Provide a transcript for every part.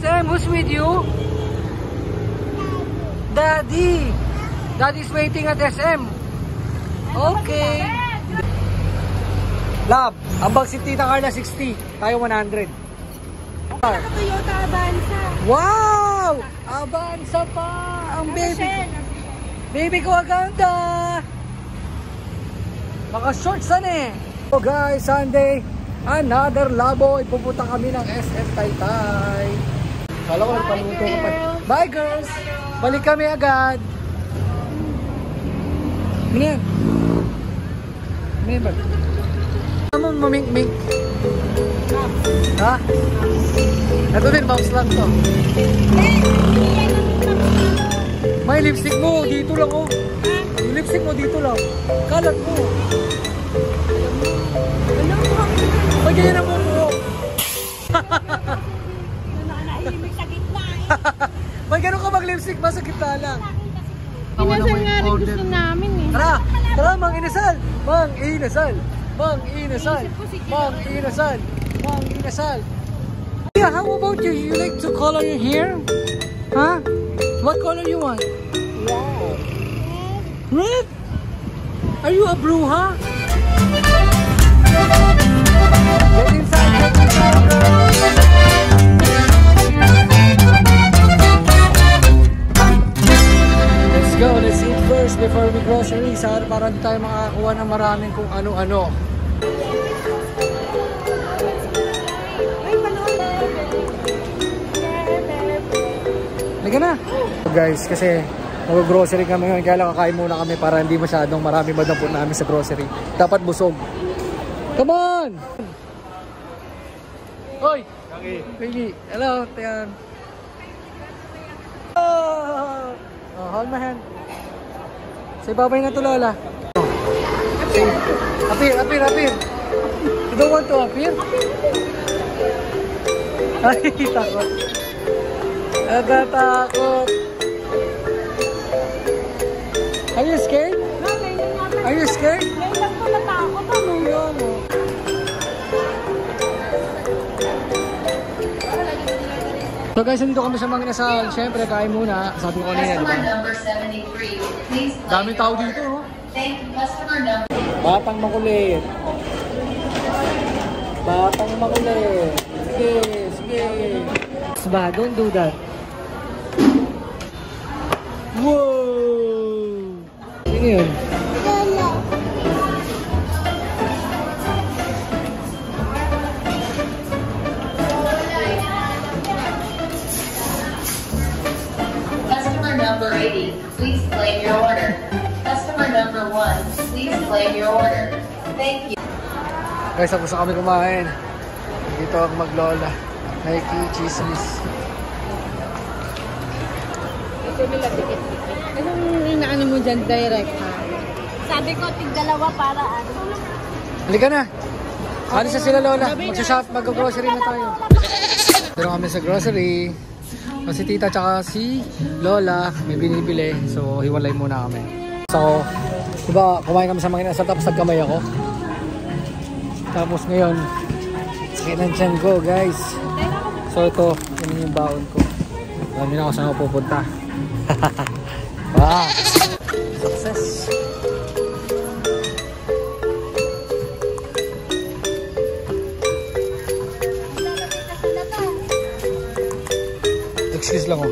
SM. Who's with you? Daddy. Daddy's waiting at SM. Okay. Love, ambag si Tita Carla 60. Tayo 100. Toyota Avanza. Wow! Avanza pa! Ang baby. Baby ko aganda. Naka-shorts eh. So guys, Sunday, another labo. Ipupunta kami ng SM Taytay. Kala ko nagpaluto ko pa. Bye girls! Balik kami agad. Ano yan? Ano yan ba? Ano mo mamink-mink? Ha? Ito din, bounce lang to. May lipstick mo, dito lang oh. Yung lipstick mo, dito lang. Kalat mo. May ganyan ang mo. May ganun ka mag-lipstick, sa gitna lang. Inasal nga rin gusto namin eh. Tara! Tara, Mang Inasal! Mang Inasal! Mang Inasal! Mang Inasal! Mang Inasal! Yeah, how about you? You like to color your hair? Huh? What color you want? Wow! Red? Are you a bruja? Get inside, girls! Let's go, let's eat first before we groceries para di tayo makakakuha ng maraming kung ano-ano. Liga na! So guys, kasi mag-grocery kami ngayon, kaya lang kakain muna kami para hindi masyadong marami madampot namin sa grocery. Dapat busog. Come on! Hoy! Baby! Hello! Tiyan! Oh, hold my hand. Say bye-bye na to, Lola. Say, appear. You don't want to appear? Ay, takot. Nagatakot. Are you scared? Are you scared? Ngayon ko natakot ano yun. So guys, nandito kami sa Mang Inasal. Siyempre, kain muna. Sabi ko kanina, diba? Daming tao dito, no? Batang makulit. Batang makulit. Sige. Ba, don't do that. Wow! Ano yun? Number 80, please claim your order. Customer number 1, please claim your order. Thank you. Guys, tapos na kami kumain. Dito ako maglola. Nike, chismis. Ito nila tikit-tikit. Anong inaano mo dyan direct ha? Sabi ko, tig-dalawa para ano. Halika na. Alis na sila, Lola. Mag-shop, mag-grocery na tayo. Pero kami sa grocery. Si Tita tsaka si Lola may binibili. So, hiwalay muna kami. So, diba, kumain kami sa Mang Inasal tapos nagkamay ako. Tapos ngayon, sakit ng tiyan ko, guys. So, ito, yun yung baon ko. Dami na ako saan ako pupunta. Wow! Success! Excuse lang oh.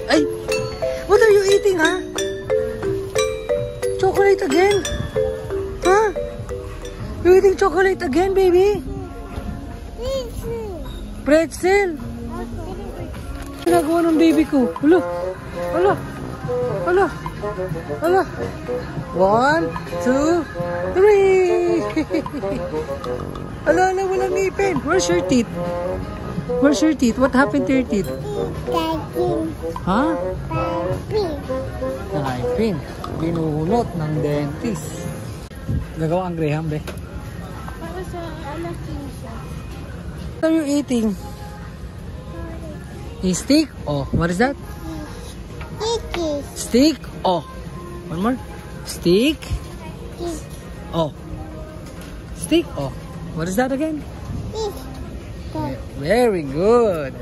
Ay! What are you eating, ha? Chocolate again? Huh? You eating chocolate again, baby? Pretzel? Ginagawa ng baby ko. Hala! Hala! Hala! Hala! 1, 2, 3! Hala, hala, walang ngipin. Where's your teeth? Where's your teeth? What happened to your teeth? Huh? Naipin. Binuhunot ng dentist. Nagawa ang Graham, be. Para sa alas 5. What are you eating? A steak? Oh, what is that? Steak? Oh. One more. Steak? Oh. Steak? Oh. What is that again? Very good.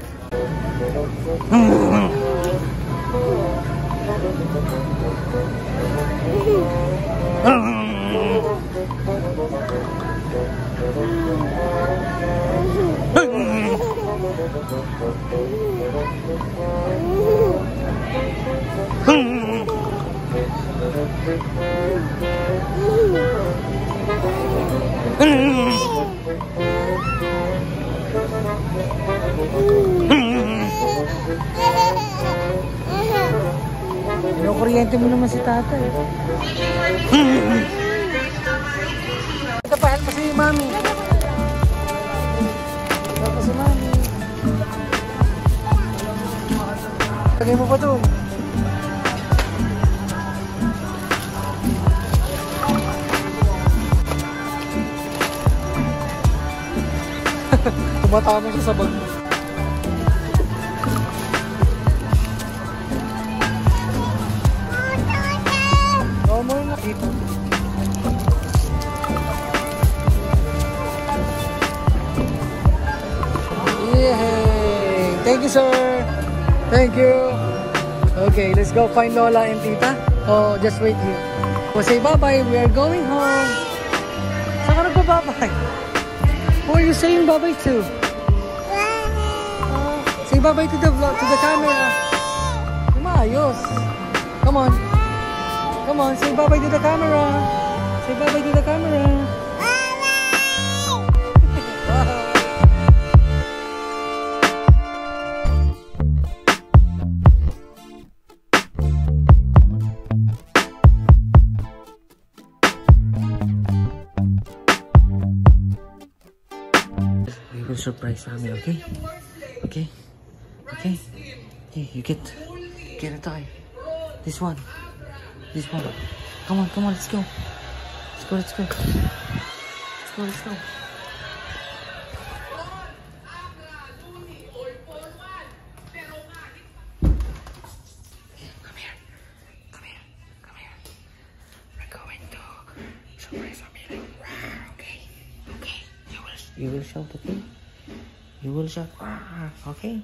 Pero kuryente mo naman si tatay. Ito pa, help pa si mami. Help pa si mami. Lagay mo pa doon. Tumatama siya sa bag mo. Yay! Thank you, sir. Thank you. Okay, let's go find Lola and Tita. Oh, just wait here. Oh, say bye-bye. We are going home. Saan ka nagpa-bye-bye? Who are you saying bye-bye to? Say bye-bye to the vlog, to the camera. Ayos. Come on. Come on, say bye-bye to the camera. Say bye-bye to the camera. We will surprise Sammy, okay? Okay? Okay? Hey, you get a toy. This one. This one. Come on, let's go. Let's go. Let's go. Come here. We're going to surprise Amelia. Okay. You will shout, okay? You will shout, okay?